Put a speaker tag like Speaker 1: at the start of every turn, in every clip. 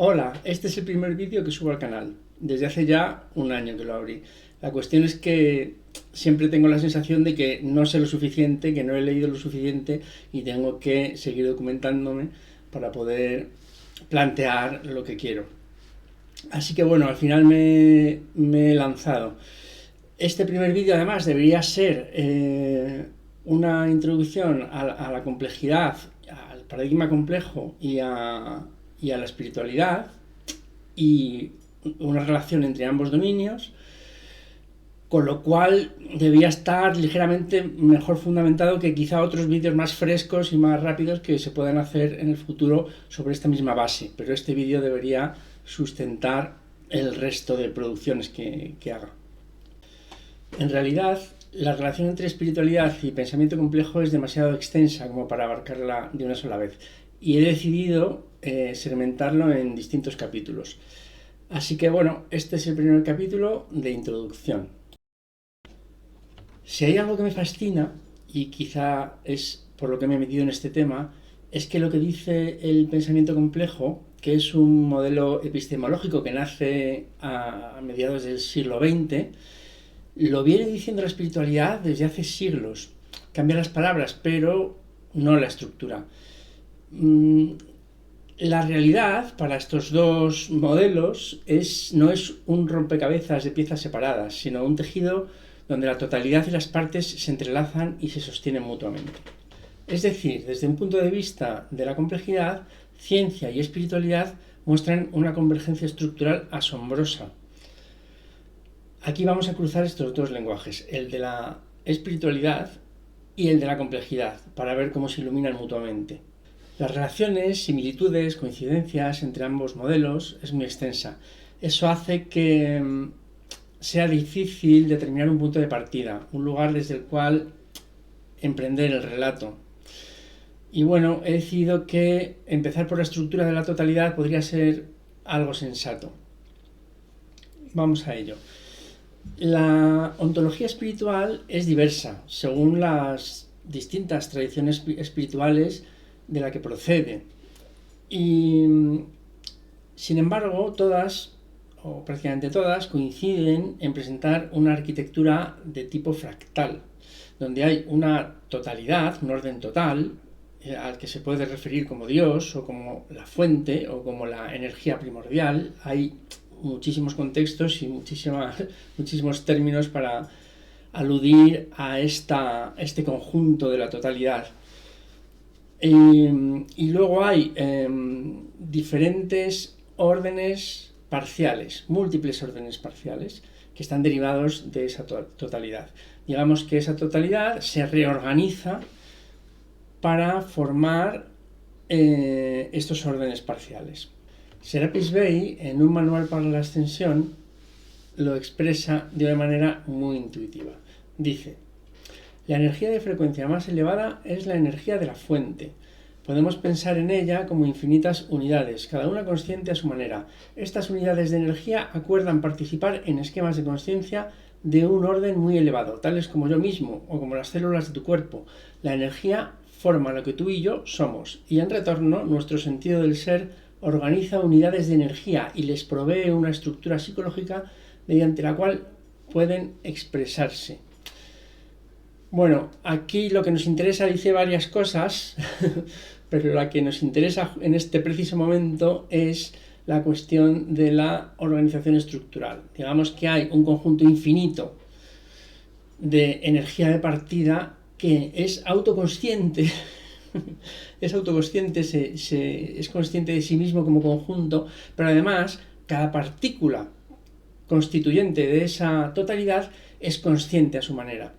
Speaker 1: Hola, este es el primer vídeo que subo al canal. Desde hace ya un año que lo abrí. La cuestión es que siempre tengo la sensación de que no sé lo suficiente, que no he leído lo suficiente y tengo que seguir documentándome para poder plantear lo que quiero. Así que bueno, al final me he lanzado. Este primer vídeo además debería ser una introducción a la complejidad, al paradigma complejo y a la espiritualidad y una relación entre ambos dominios, con lo cual debía estar ligeramente mejor fundamentado que quizá otros vídeos más frescos y más rápidos que se puedan hacer en el futuro sobre esta misma base, pero este vídeo debería sustentar el resto de producciones que haga. En realidad, la relación entre espiritualidad y pensamiento complejo es demasiado extensa como para abarcarla de una sola vez, y he decidido segmentarlo en distintos capítulos. Así que bueno, este es el primer capítulo de introducción. Si hay algo que me fascina, y quizá es por lo que me he metido en este tema, es que lo que dice el pensamiento complejo, que es un modelo epistemológico que nace a mediados del siglo XX, lo viene diciendo la espiritualidad desde hace siglos. Cambia las palabras, pero no la estructura. La realidad para estos dos modelos no es un rompecabezas de piezas separadas, sino un tejido donde la totalidad y las partes se entrelazan y se sostienen mutuamente. Es decir, desde un punto de vista de la complejidad, ciencia y espiritualidad muestran una convergencia estructural asombrosa. Aquí vamos a cruzar estos dos lenguajes, el de la espiritualidad y el de la complejidad, para ver cómo se iluminan mutuamente. Las relaciones, similitudes, coincidencias entre ambos modelos es muy extensa. Eso hace que sea difícil determinar un punto de partida, un lugar desde el cual emprender el relato. Y bueno, he decidido que empezar por la estructura de la totalidad podría ser algo sensato. Vamos a ello. La ontología espiritual es diversa según las distintas tradiciones espirituales de la que procede. Y sin embargo, todas, o prácticamente todas, coinciden en presentar una arquitectura de tipo fractal, donde hay una totalidad, un orden total, al que se puede referir como Dios, o como la fuente, o como la energía primordial. Hay muchísimos contextos y muchísimos términos para aludir a este conjunto de la totalidad. Y luego hay diferentes órdenes parciales, múltiples órdenes parciales, que están derivados de esa totalidad. Digamos que esa totalidad se reorganiza para formar estos órdenes parciales. Serapis Bey, en un manual para la ascensión, lo expresa de una manera muy intuitiva. Dice: la energía de frecuencia más elevada es la energía de la fuente. Podemos pensar en ella como infinitas unidades, cada una consciente a su manera. Estas unidades de energía acuerdan participar en esquemas de consciencia de un orden muy elevado, tales como yo mismo o como las células de tu cuerpo. La energía forma lo que tú y yo somos, y en retorno nuestro sentido del ser organiza unidades de energía y les provee una estructura psicológica mediante la cual pueden expresarse. Bueno, aquí lo que nos interesa dice varias cosas, pero la que nos interesa en este preciso momento es la cuestión de la organización estructural. Digamos que hay un conjunto infinito de energía de partida que es autoconsciente, es autoconsciente, es consciente de sí mismo como conjunto, pero además cada partícula constituyente de esa totalidad es consciente a su manera.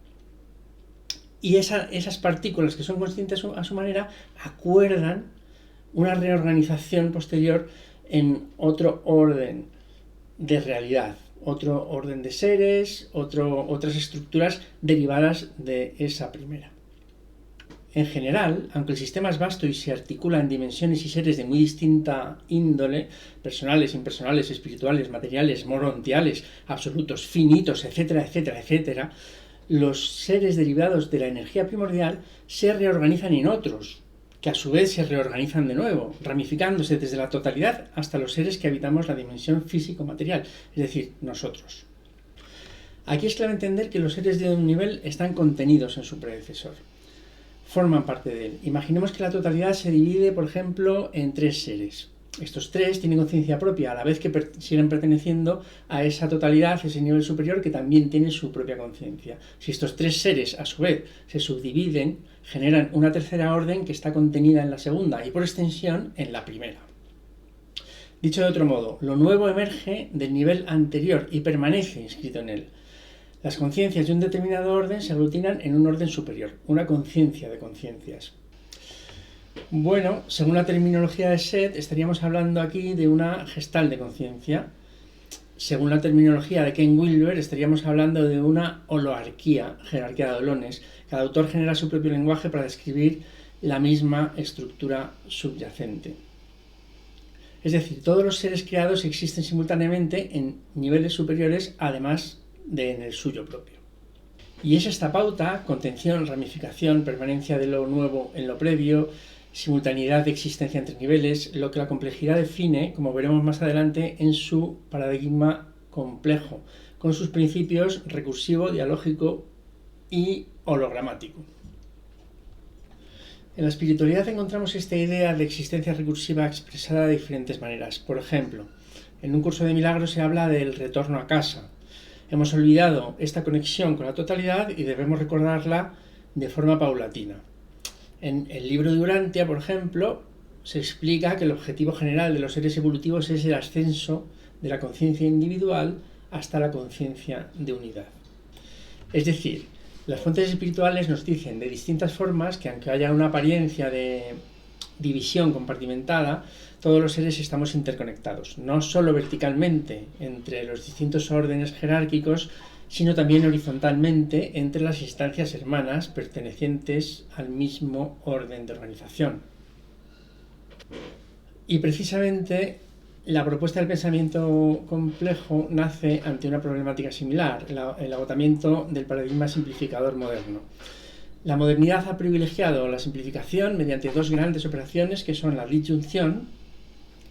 Speaker 1: Y esas partículas que son conscientes a su manera acuerdan una reorganización posterior en otro orden de realidad, otro orden de seres, otras estructuras derivadas de esa primera. En general, aunque el sistema es vasto y se articula en dimensiones y seres de muy distinta índole, personales, impersonales, espirituales, materiales, morontiales, absolutos, finitos, etcétera, etcétera, etcétera, los seres derivados de la energía primordial se reorganizan en otros, que a su vez se reorganizan de nuevo, ramificándose desde la totalidad hasta los seres que habitamos la dimensión físico-material, es decir, nosotros. Aquí es clave entender que los seres de un nivel están contenidos en su predecesor, forman parte de él. Imaginemos que la totalidad se divide, por ejemplo, en 3 seres. Estos 3 tienen conciencia propia, a la vez que siguen perteneciendo a esa totalidad, ese nivel superior que también tiene su propia conciencia. Si estos 3 seres, a su vez, se subdividen, generan una tercera orden que está contenida en la segunda y, por extensión, en la primera. Dicho de otro modo, lo nuevo emerge del nivel anterior y permanece inscrito en él. Las conciencias de un determinado orden se aglutinan en un orden superior, una conciencia de conciencias. Bueno, según la terminología de Seth, estaríamos hablando aquí de una gestal de conciencia. Según la terminología de Ken Wilber, estaríamos hablando de una holoarquía, jerarquía de holones. Cada autor genera su propio lenguaje para describir la misma estructura subyacente. Es decir, todos los seres creados existen simultáneamente en niveles superiores, además de en el suyo propio. Y es esta pauta, contención, ramificación, permanencia de lo nuevo en lo previo, simultaneidad de existencia entre niveles, lo que la complejidad define, como veremos más adelante, en su paradigma complejo, con sus principios recursivo, dialógico y hologramático. En la espiritualidad encontramos esta idea de existencia recursiva expresada de diferentes maneras. Por ejemplo, en un curso de milagros se habla del retorno a casa. Hemos olvidado esta conexión con la totalidad y debemos recordarla de forma paulatina. En el libro de Urantia, por ejemplo, se explica que el objetivo general de los seres evolutivos es el ascenso de la conciencia individual hasta la conciencia de unidad. Es decir, las fuentes espirituales nos dicen de distintas formas que aunque haya una apariencia de división compartimentada, todos los seres estamos interconectados, no solo verticalmente entre los distintos órdenes jerárquicos, sino también horizontalmente entre las instancias hermanas pertenecientes al mismo orden de organización. Y precisamente la propuesta del pensamiento complejo nace ante una problemática similar, el agotamiento del paradigma simplificador moderno. La modernidad ha privilegiado la simplificación mediante 2 grandes operaciones que son la disyunción,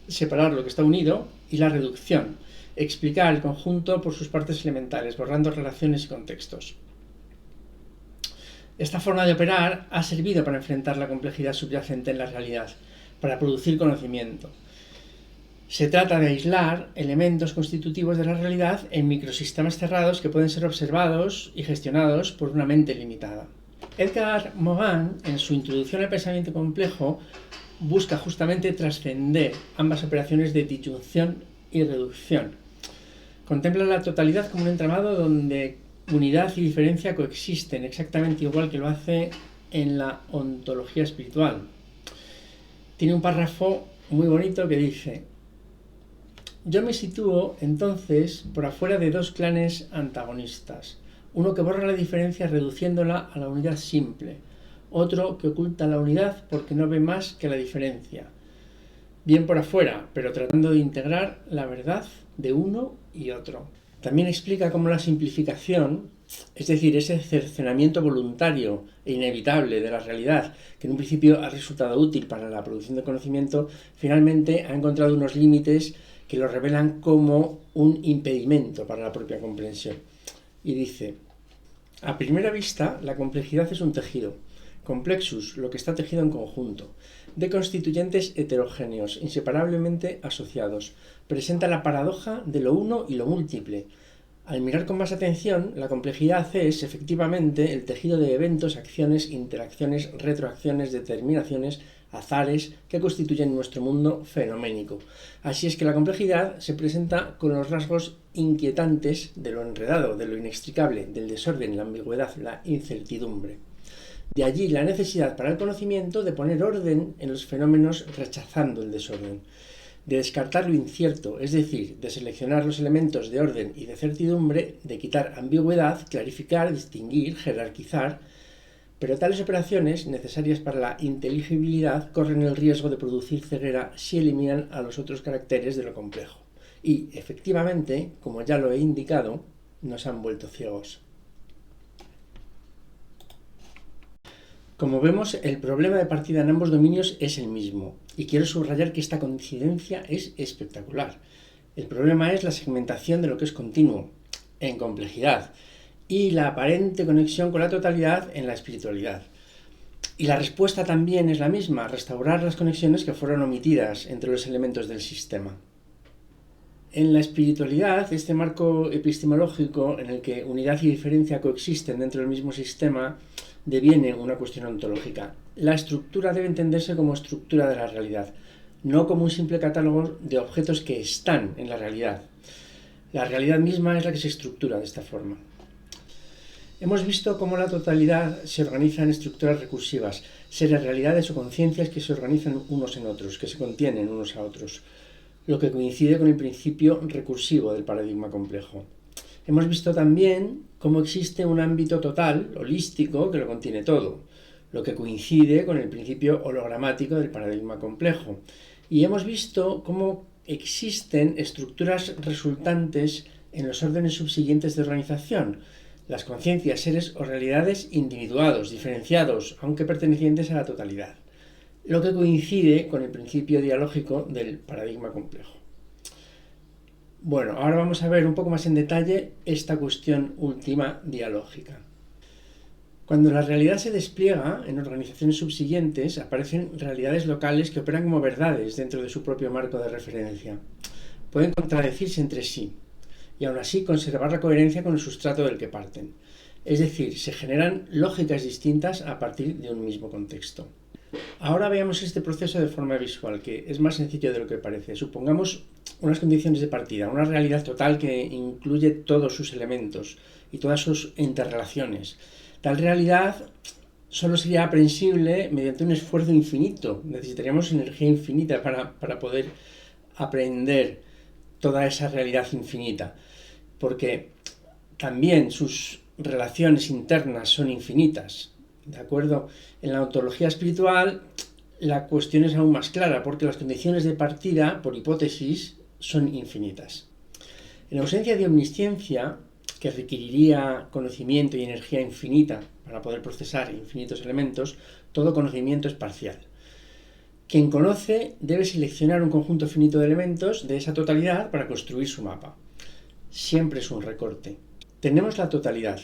Speaker 1: separar lo que está unido, y la reducción, explicar el conjunto por sus partes elementales, borrando relaciones y contextos. Esta forma de operar ha servido para enfrentar la complejidad subyacente en la realidad, para producir conocimiento. Se trata de aislar elementos constitutivos de la realidad en microsistemas cerrados que pueden ser observados y gestionados por una mente limitada. Edgar Morin, en su introducción al pensamiento complejo, busca justamente trascender ambas operaciones de disyunción y reducción. Contempla la totalidad como un entramado donde unidad y diferencia coexisten exactamente igual que lo hace en la ontología espiritual. Tiene un párrafo muy bonito que dice: yo me sitúo entonces por afuera de 2 clanes antagonistas, uno que borra la diferencia reduciéndola a la unidad simple, otro que oculta la unidad porque no ve más que la diferencia. Bien por afuera, pero tratando de integrar la verdad de uno y otro. También explica cómo la simplificación, es decir, ese cercenamiento voluntario e inevitable de la realidad, que en un principio ha resultado útil para la producción de conocimiento, finalmente ha encontrado unos límites que lo revelan como un impedimento para la propia comprensión. Y dice: a primera vista, la complejidad es un tejido, complexus, lo que está tejido en conjunto, de constituyentes heterogéneos, inseparablemente asociados. Presenta la paradoja de lo uno y lo múltiple. Al mirar con más atención, la complejidad es, efectivamente, el tejido de eventos, acciones, interacciones, retroacciones, determinaciones, azares que constituyen nuestro mundo fenoménico. Así es que la complejidad se presenta con los rasgos inquietantes de lo enredado, de lo inextricable, del desorden, la ambigüedad, la incertidumbre. De allí la necesidad para el conocimiento de poner orden en los fenómenos rechazando el desorden, de descartar lo incierto, es decir, de seleccionar los elementos de orden y de certidumbre, de quitar ambigüedad, clarificar, distinguir, jerarquizar. Pero tales operaciones, necesarias para la inteligibilidad, corren el riesgo de producir ceguera si eliminan a los otros caracteres de lo complejo. Y, efectivamente, como ya lo he indicado, nos han vuelto ciegos. Como vemos, el problema de partida en ambos dominios es el mismo, y quiero subrayar que esta coincidencia es espectacular. El problema es la segmentación de lo que es continuo, en complejidad, y la aparente conexión con la totalidad en la espiritualidad. Y la respuesta también es la misma, restaurar las conexiones que fueron omitidas entre los elementos del sistema. En la espiritualidad, este marco epistemológico en el que unidad y diferencia coexisten dentro del mismo sistema deviene una cuestión ontológica. La estructura debe entenderse como estructura de la realidad, no como un simple catálogo de objetos que están en la realidad. La realidad misma es la que se estructura de esta forma. Hemos visto cómo la totalidad se organiza en estructuras recursivas, seres, realidades o conciencias que se organizan unos en otros, que se contienen unos a otros, lo que coincide con el principio recursivo del paradigma complejo. Hemos visto también cómo existe un ámbito total, holístico, que lo contiene todo, lo que coincide con el principio hologramático del paradigma complejo. Y hemos visto cómo existen estructuras resultantes en los órdenes subsiguientes de organización, las conciencias, seres o realidades individuados, diferenciados, aunque pertenecientes a la totalidad, lo que coincide con el principio dialógico del paradigma complejo. Bueno, ahora vamos a ver un poco más en detalle esta cuestión última dialógica. Cuando la realidad se despliega en organizaciones subsiguientes, aparecen realidades locales que operan como verdades dentro de su propio marco de referencia. Pueden contradecirse entre sí, y aún así conservar la coherencia con el sustrato del que parten. Es decir, se generan lógicas distintas a partir de un mismo contexto. Ahora veamos este proceso de forma visual, que es más sencillo de lo que parece. Supongamos unas condiciones de partida, una realidad total que incluye todos sus elementos y todas sus interrelaciones. Tal realidad solo sería aprehensible mediante un esfuerzo infinito. Necesitaríamos energía infinita para poder aprehender toda esa realidad infinita, porque también sus relaciones internas son infinitas, ¿de acuerdo? En la ontología espiritual la cuestión es aún más clara, porque las condiciones de partida, por hipótesis, son infinitas. En ausencia de omnisciencia, que requeriría conocimiento y energía infinita para poder procesar infinitos elementos, todo conocimiento es parcial. Quien conoce debe seleccionar un conjunto finito de elementos de esa totalidad para construir su mapa. Siempre es un recorte. Tenemos la totalidad,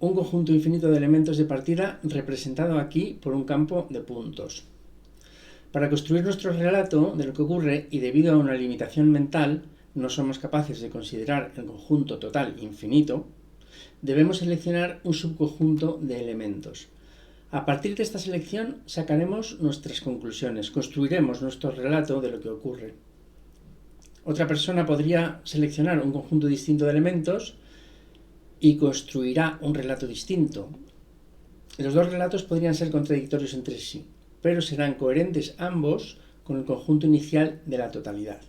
Speaker 1: un conjunto infinito de elementos de partida representado aquí por un campo de puntos. Para construir nuestro relato de lo que ocurre y debido a una limitación mental, no somos capaces de considerar el conjunto total infinito, debemos seleccionar un subconjunto de elementos. A partir de esta selección sacaremos nuestras conclusiones, construiremos nuestro relato de lo que ocurre. Otra persona podría seleccionar un conjunto distinto de elementos y construirá un relato distinto. Los dos relatos podrían ser contradictorios entre sí, pero serán coherentes ambos con el conjunto inicial de la totalidad.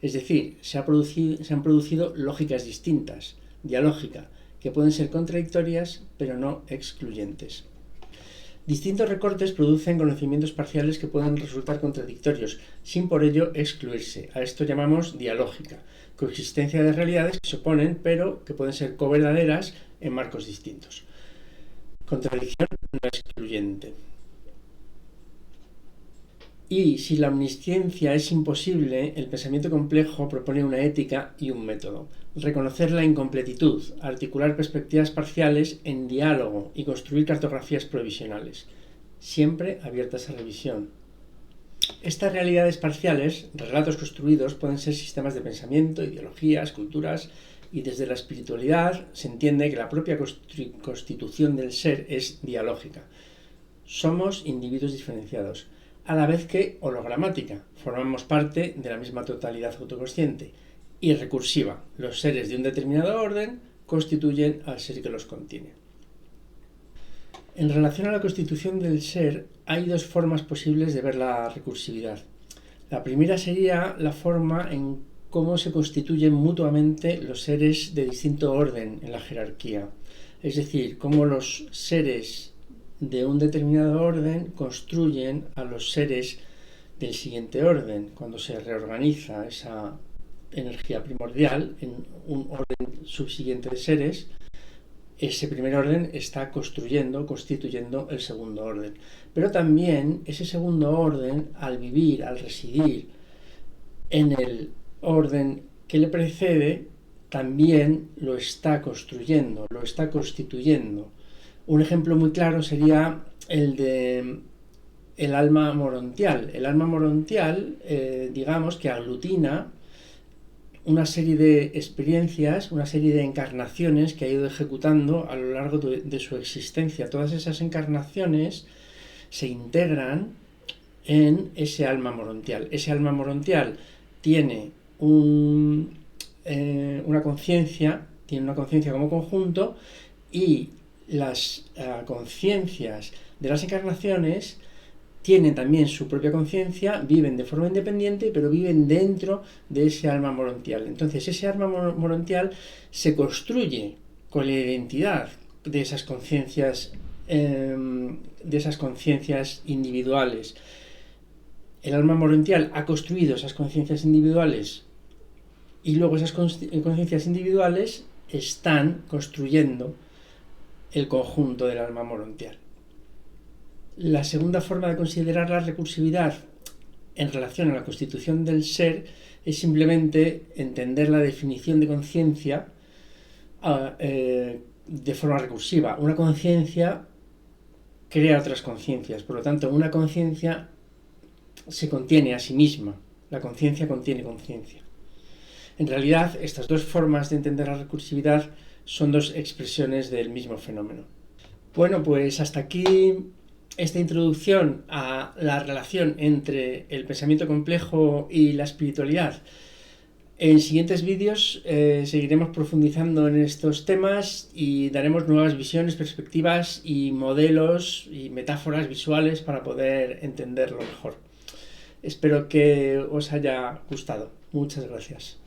Speaker 1: Es decir, se han producido lógicas distintas, dialógica, que pueden ser contradictorias pero no excluyentes. Distintos recortes producen conocimientos parciales que pueden resultar contradictorios, sin por ello excluirse. A esto llamamos dialógica, coexistencia de realidades que se oponen, pero que pueden ser coverdaderas en marcos distintos. Contradicción no excluyente. Y si la omnisciencia es imposible, el pensamiento complejo propone una ética y un método. Reconocer la incompletitud, articular perspectivas parciales en diálogo y construir cartografías provisionales, siempre abiertas a revisión. Estas realidades parciales, relatos construidos, pueden ser sistemas de pensamiento, ideologías, culturas, y desde la espiritualidad se entiende que la propia constitución del ser es dialógica. Somos individuos diferenciados, a la vez que hologramática, formamos parte de la misma totalidad autoconsciente, y recursiva, los seres de un determinado orden constituyen al ser que los contiene. En relación a la constitución del ser, hay dos formas posibles de ver la recursividad. La primera sería la forma en cómo se constituyen mutuamente los seres de distinto orden en la jerarquía, es decir, cómo los seres de un determinado orden construyen a los seres del siguiente orden, cuando se reorganiza esa energía primordial en un orden subsiguiente de seres, ese primer orden está constituyendo el segundo orden. Pero también ese segundo orden, al vivir, al residir en el orden que le precede, también lo está construyendo, lo está constituyendo. Un ejemplo muy claro sería el de el alma morontial. El alma morontial, digamos que aglutina una serie de experiencias, una serie de encarnaciones que ha ido ejecutando a lo largo de su existencia. Todas esas encarnaciones se integran en ese alma morontial. Ese alma morontial tiene una conciencia, como conjunto, y las conciencias de las encarnaciones tienen también su propia conciencia, viven de forma independiente, pero viven dentro de ese alma morontial. Entonces, ese alma morontial se construye con la identidad de esas conciencias individuales. El alma morontial ha construido esas conciencias individuales y luego esas conciencias individuales están construyendo el conjunto del alma morontial. La segunda forma de considerar la recursividad en relación a la constitución del ser es simplemente entender la definición de conciencia de forma recursiva. Una conciencia crea otras conciencias, por lo tanto, una conciencia se contiene a sí misma. La conciencia contiene conciencia. En realidad, estas dos formas de entender la recursividad son dos expresiones del mismo fenómeno. Bueno, pues hasta aquí esta introducción a la relación entre el pensamiento complejo y la espiritualidad. En siguientes vídeos seguiremos profundizando en estos temas y daremos nuevas visiones, perspectivas y modelos y metáforas visuales para poder entenderlo mejor. Espero que os haya gustado. Muchas gracias.